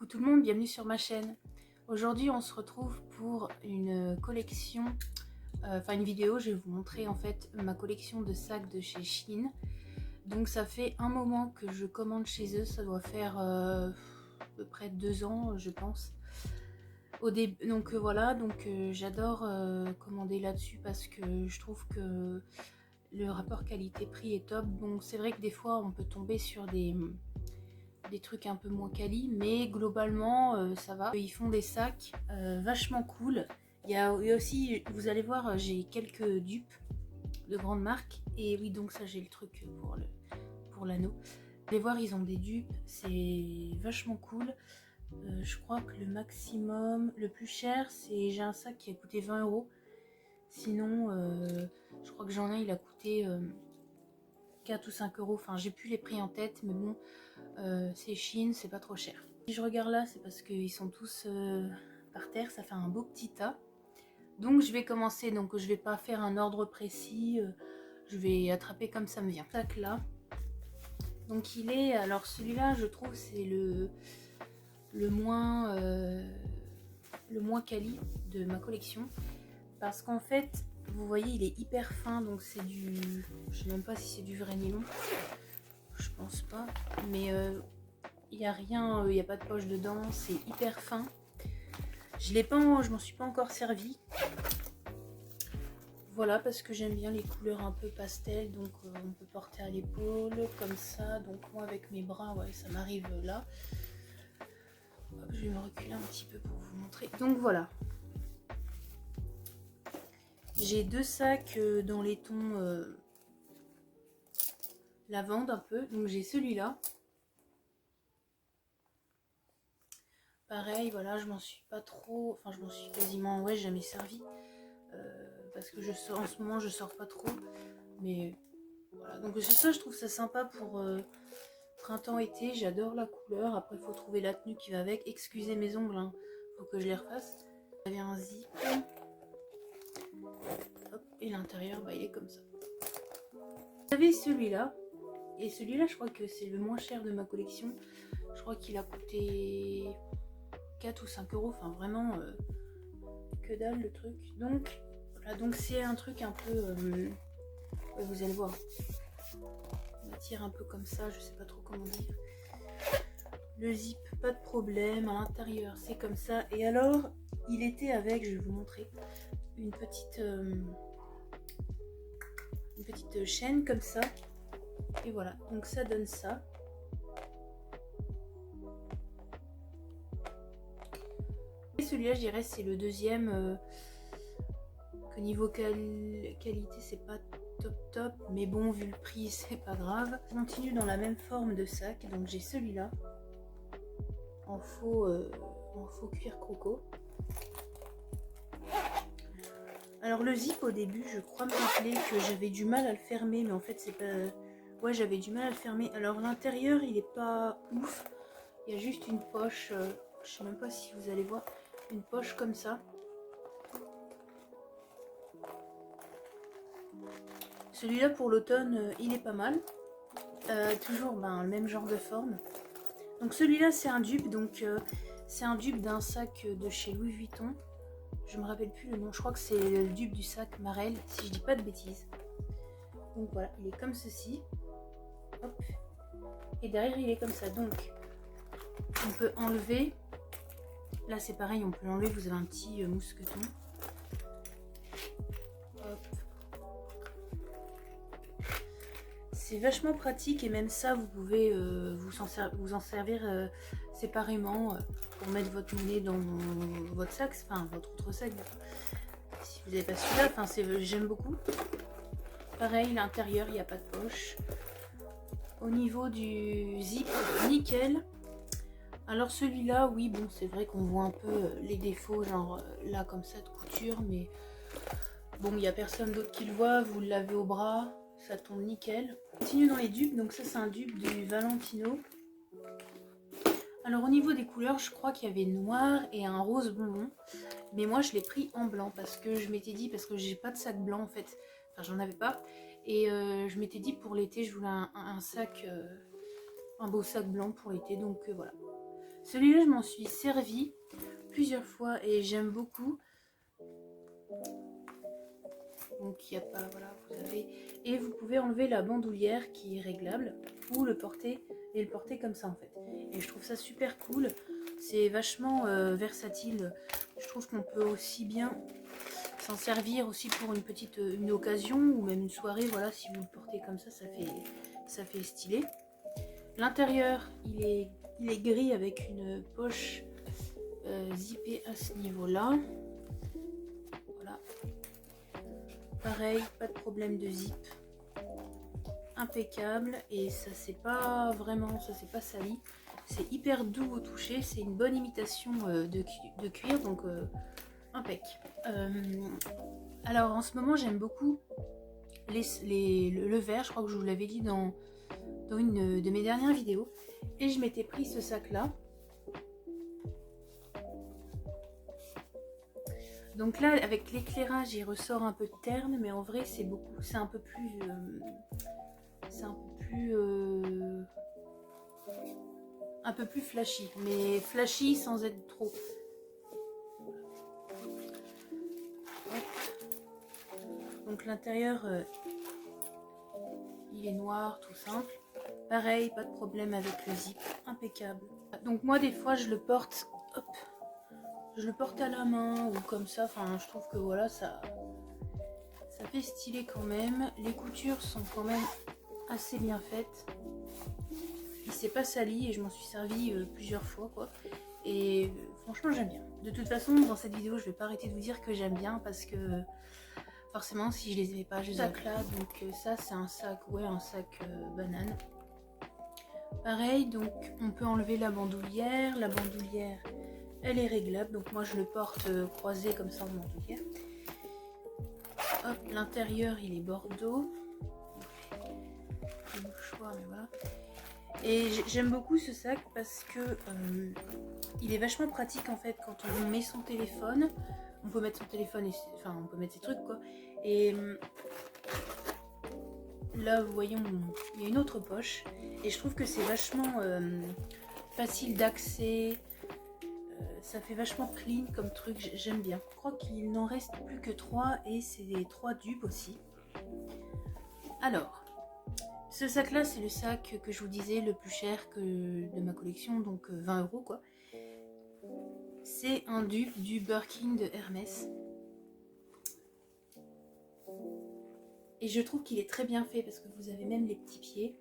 tout le monde, bienvenue sur ma chaîne. Aujourd'hui on se retrouve pour une collection, une vidéo. Je vais vous montrer en fait ma collection de sacs de chez Shein. Donc ça fait un moment que je commande chez eux, ça doit faire à peu près 2 ans je pense. Au début, donc voilà, j'adore commander là-dessus parce que je trouve que le rapport qualité-prix est top. Donc c'est vrai que des fois on peut tomber sur des trucs un peu moins quali, mais globalement ça va. Ils font des sacs vachement cool. Il y a aussi, vous allez voir, j'ai quelques dupes de grandes marques. Et oui, donc ça j'ai le truc pour l'anneau. Vous allez voir, ils ont des dupes, c'est vachement cool. Je crois que le maximum, le plus cher, c'est, j'ai un sac qui a coûté 20 €. Sinon, je crois que j'en ai, il a coûté 4 ou 5 €. Enfin, j'ai plus les prix en tête, mais bon, c'est Shein, c'est pas trop cher. Si je regarde là, c'est parce qu'ils sont tous par terre, ça fait un beau petit tas. Donc je vais commencer, donc je vais pas faire un ordre précis, je vais attraper comme ça me vient. Sac là. Donc il est, alors celui-là, je trouve c'est le moins quali de ma collection, parce qu'en fait vous voyez il est hyper fin, donc c'est du, je sais même pas si c'est du vrai nylon, je pense pas, mais il n'y a rien, il n'y a pas de poche dedans, c'est hyper fin. Je m'en suis pas encore servi. Voilà, parce que j'aime bien les couleurs un peu pastel, donc on peut porter à l'épaule comme ça. Donc moi avec mes bras, ouais, ça m'arrive là. Hop, je vais me reculer un petit peu pour vous montrer. Donc voilà. J'ai deux sacs dans les tons lavande un peu. Donc j'ai celui-là. Pareil, voilà, je m'en suis pas trop, enfin je m'en suis quasiment, ouais, jamais servi. Parce que en ce moment je sors pas trop, mais voilà, donc ça je trouve ça sympa pour printemps-été. J'adore la couleur. Après il faut trouver la tenue qui va avec. Excusez mes ongles, hein, faut que je les refasse. J'avais un zip. Hop, et l'intérieur, bah, il est comme ça. J'avais celui-là, et celui-là je crois que c'est le moins cher de ma collection. Je crois qu'il a coûté 4 ou 5 €, enfin vraiment que dalle le truc. Donc voilà, donc c'est un truc un peu ouais, vous allez voir, on tire un peu comme ça, je sais pas trop comment dire. Le zip, pas de problème, à l'intérieur c'est comme ça. Et alors il était avec, je vais vous montrer, une petite chaîne comme ça, et voilà, donc ça donne ça. Et celui-là je dirais c'est le deuxième, que niveau qualité c'est pas top, mais bon, vu le prix c'est pas grave. Je continue dans la même forme de sac, donc j'ai celui-là en faux cuir croco. Alors le zip, au début je crois me rappeler que j'avais du mal à le fermer, mais en fait c'est pas, ouais, j'avais du mal à le fermer. Alors l'intérieur il est pas ouf, il y a juste une poche, je sais même pas si vous allez voir, une poche comme ça. Celui-là pour l'automne il est pas mal. Toujours le même genre de forme. Donc celui-là c'est un dupe, donc c'est un dupe d'un sac de chez Louis Vuitton. Je me rappelle plus le nom, je crois que c'est le dupe du sac Marel, si je dis pas de bêtises. Donc voilà, il est comme ceci. Hop. Et derrière il est comme ça. Donc on peut enlever. Là c'est pareil, on peut l'enlever, vous avez un petit mousqueton. Hop. C'est vachement pratique, et même ça vous pouvez vous en servir séparément pour mettre votre monnaie dans votre sac, enfin votre autre sac si vous n'avez pas celui-là. Enfin j'aime beaucoup. Pareil, l'intérieur il n'y a pas de poche. Au niveau du zip, nickel. Alors celui-là, oui, bon, c'est vrai qu'on voit un peu les défauts, genre là comme ça de couture, mais bon, il n'y a personne d'autre qui le voit. Vous l'avez au bras, ça tombe nickel. On continue dans les dupes, donc ça c'est un dupe du Valentino. Alors au niveau des couleurs, je crois qu'il y avait noir et un rose bonbon, mais moi je l'ai pris en blanc parce que je m'étais dit, parce que j'ai pas de sac blanc en fait, enfin j'en avais pas, et je m'étais dit pour l'été je voulais un sac, un beau sac blanc pour l'été, donc voilà. Celui-là, je m'en suis servi plusieurs fois et j'aime beaucoup. Donc il n'y a pas, voilà, vous avez... Et vous pouvez enlever la bandoulière qui est réglable ou le porter et le porter comme ça en fait. Et je trouve ça super cool. C'est vachement versatile. Je trouve qu'on peut aussi bien s'en servir aussi pour une occasion ou même une soirée. Voilà, si vous le portez comme ça, ça fait stylé. L'intérieur, il est gris avec une poche zippée à ce niveau-là. Voilà. Pareil, pas de problème de zip. Impeccable. Et ça c'est pas vraiment, ça c'est pas sali. C'est hyper doux au toucher. C'est une bonne imitation de cuir. Donc impec. Alors en ce moment j'aime beaucoup le vert. Je crois que je vous l'avais dit dans une de mes dernières vidéos. Et je m'étais pris ce sac là. Donc là, avec l'éclairage, il ressort un peu terne, mais en vrai, c'est un peu plus, un peu plus flashy, mais flashy sans être trop. Hop. Donc l'intérieur, il est noir, tout simple. Pareil, pas de problème avec le zip, impeccable. Donc moi, des fois, je le porte, hop. Je le porte à la main ou comme ça, enfin je trouve que voilà, ça fait stylé quand même. Les coutures sont quand même assez bien faites. Il s'est pas sali et je m'en suis servi plusieurs fois quoi. Et franchement j'aime bien. De toute façon dans cette vidéo je vais pas arrêter de vous dire que j'aime bien parce que forcément si je les aimais pas je les sac là. Donc ça c'est un sac, ouais un sac banane. Pareil, donc on peut enlever la bandoulière. La bandoulière elle est réglable, donc moi je le porte croisé comme ça en bandoulière. Hop, l'intérieur il est bordeaux. Le mouchoir, mais voilà. Et j'aime beaucoup ce sac parce que il est vachement pratique en fait quand on met son téléphone. On peut mettre son téléphone, enfin on peut mettre ses trucs quoi. Et là vous voyez, il y a une autre poche. Et je trouve que c'est vachement facile d'accès. Ça fait vachement clean comme truc, j'aime bien. Je crois qu'il n'en reste plus que 3 et c'est des 3 dupes aussi. Alors, ce sac là c'est le sac que je vous disais le plus cher de ma collection, donc 20 € quoi. C'est un dupe du Birkin de Hermès. Et je trouve qu'il est très bien fait parce que vous avez même les petits pieds.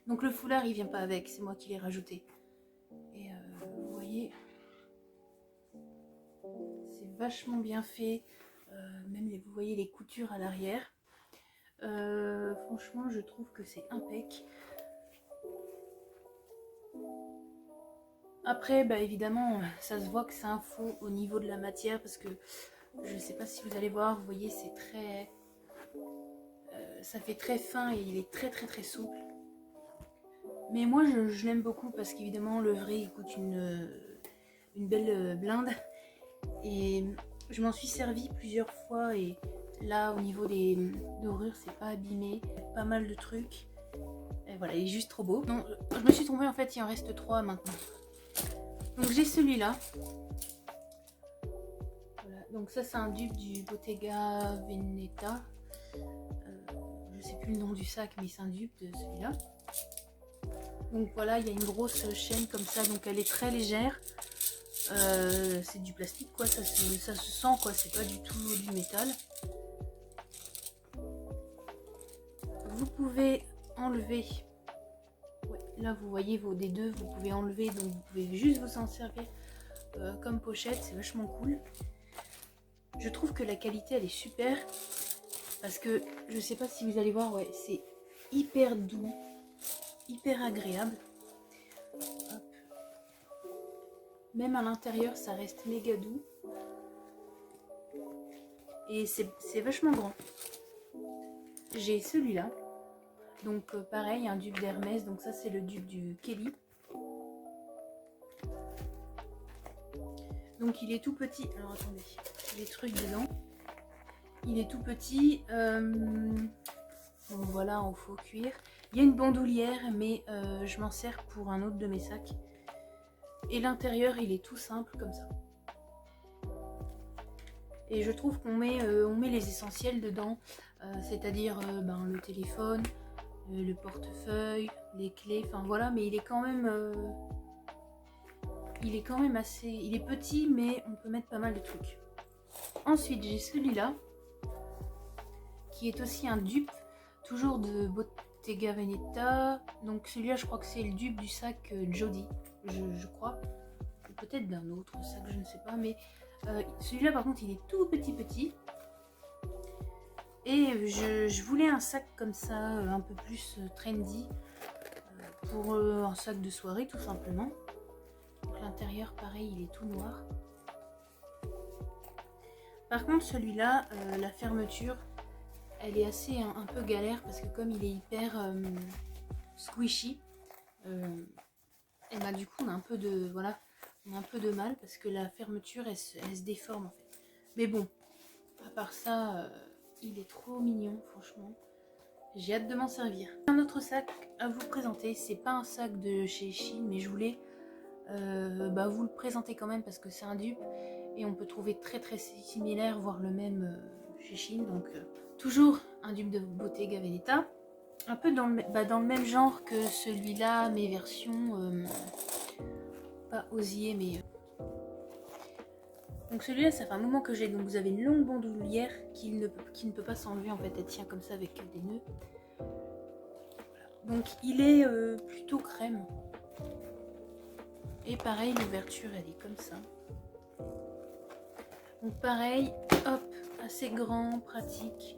Donc le foulard il vient pas avec, c'est moi qui l'ai rajouté. Et vous voyez... C'est vachement bien fait, même vous voyez les coutures à l'arrière. Franchement je trouve que c'est impec. Après bah évidemment ça se voit que c'est un faux au niveau de la matière parce que je sais pas si vous allez voir, vous voyez c'est très... ça fait très fin et il est très souple. Mais moi je l'aime beaucoup parce qu'évidemment le vrai il coûte une belle blinde. Et je m'en suis servi plusieurs fois et là au niveau des dorures c'est pas abîmé, pas mal de trucs. Et voilà, il est juste trop beau. Donc je me suis trompée en fait, il en reste 3 maintenant. Donc j'ai celui-là. Voilà, donc ça c'est un dupe du Bottega Veneta. Je sais plus le nom du sac mais c'est un dupe de celui-là. Donc voilà, il y a une grosse chaîne comme ça, donc elle est très légère. C'est du plastique quoi, ça se sent quoi, c'est pas du tout du métal. Vous pouvez enlever, ouais, là vous voyez des deux, vous pouvez enlever, donc vous pouvez juste vous en servir comme pochette, c'est vachement cool. Je trouve que la qualité elle est super parce que je sais pas si vous allez voir, ouais, c'est hyper doux, hyper agréable. Hop. Même à l'intérieur ça reste méga doux et c'est vachement grand. J'ai celui-là, donc pareil, un dupe d'Hermès, donc ça c'est le dupe du Kelly. Donc il est tout petit, alors attendez, j'ai des trucs dedans. Il est tout petit, donc voilà, en faux cuir. Il y a une bandoulière mais je m'en sers pour un autre de mes sacs. Et l'intérieur il est tout simple comme ça. Et je trouve qu'on met les essentiels dedans, c'est-à-dire le téléphone, le portefeuille, les clés, enfin voilà, mais il est quand même assez... Il est petit, mais on peut mettre pas mal de trucs. Ensuite, j'ai celui-là, qui est aussi un dupe, toujours de Bottega Veneta. Donc celui-là, je crois que c'est le dupe du sac Jody, je crois. Ou peut-être d'un autre sac, je ne sais pas, mais... celui-là par contre il est tout petit et je voulais un sac comme ça un peu plus trendy pour un sac de soirée tout simplement. L'intérieur pareil il est tout noir. Par contre celui-là la fermeture elle est assez un peu galère parce que comme il est hyper squishy et bah du coup on a un peu de voilà, on a un peu de mal parce que la fermeture elle se déforme en fait. Mais bon, à part ça, il est trop mignon, franchement. J'ai hâte de m'en servir. Un autre sac à vous présenter, c'est pas un sac de chez Shein, mais je voulais vous le présenter quand même parce que c'est un dupe et on peut trouver très similaire, voire le même chez Shein. Donc toujours un dupe de Bottega Veneta, un peu dans le même genre que celui-là, mais version pas osier, mais donc celui-là, ça fait un moment que j'ai. Donc vous avez une longue bandoulière qui ne peut pas s'enlever en fait. Elle tient comme ça avec des nœuds. Voilà. Donc il est plutôt crème. Et pareil, l'ouverture elle est comme ça. Donc pareil, hop, assez grand, pratique.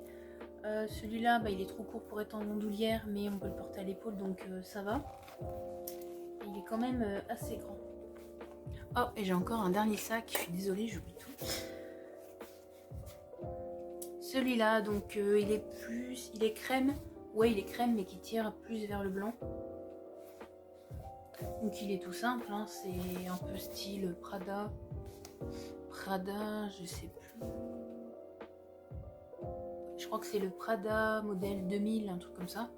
Celui-là, il est trop court pour être en bandoulière, mais on peut le porter à l'épaule, donc ça va. Et il est quand même assez grand. Oh, et j'ai encore un dernier sac. Je suis désolée, j'oublie tout. Celui-là, donc il est crème. Ouais, il est crème, mais qui tire plus vers le blanc. Donc il est tout simple, hein, c'est un peu style Prada. Prada, je sais plus. Je crois que c'est le Prada modèle 2000, un truc comme ça.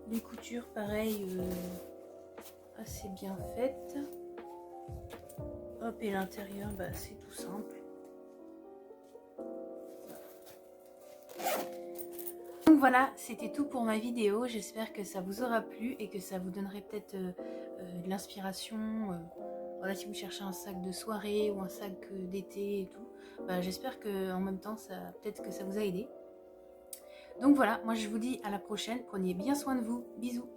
Les coutures, pareil, assez bien faites. Hop, et l'intérieur, c'est tout simple. Donc voilà, c'était tout pour ma vidéo. J'espère que ça vous aura plu et que ça vous donnerait peut-être de l'inspiration. Voilà, si vous cherchez un sac de soirée ou un sac d'été et tout. J'espère qu'en même temps, peut-être que ça vous a aidé. Donc voilà, moi je vous dis à la prochaine. Prenez bien soin de vous. Bisous.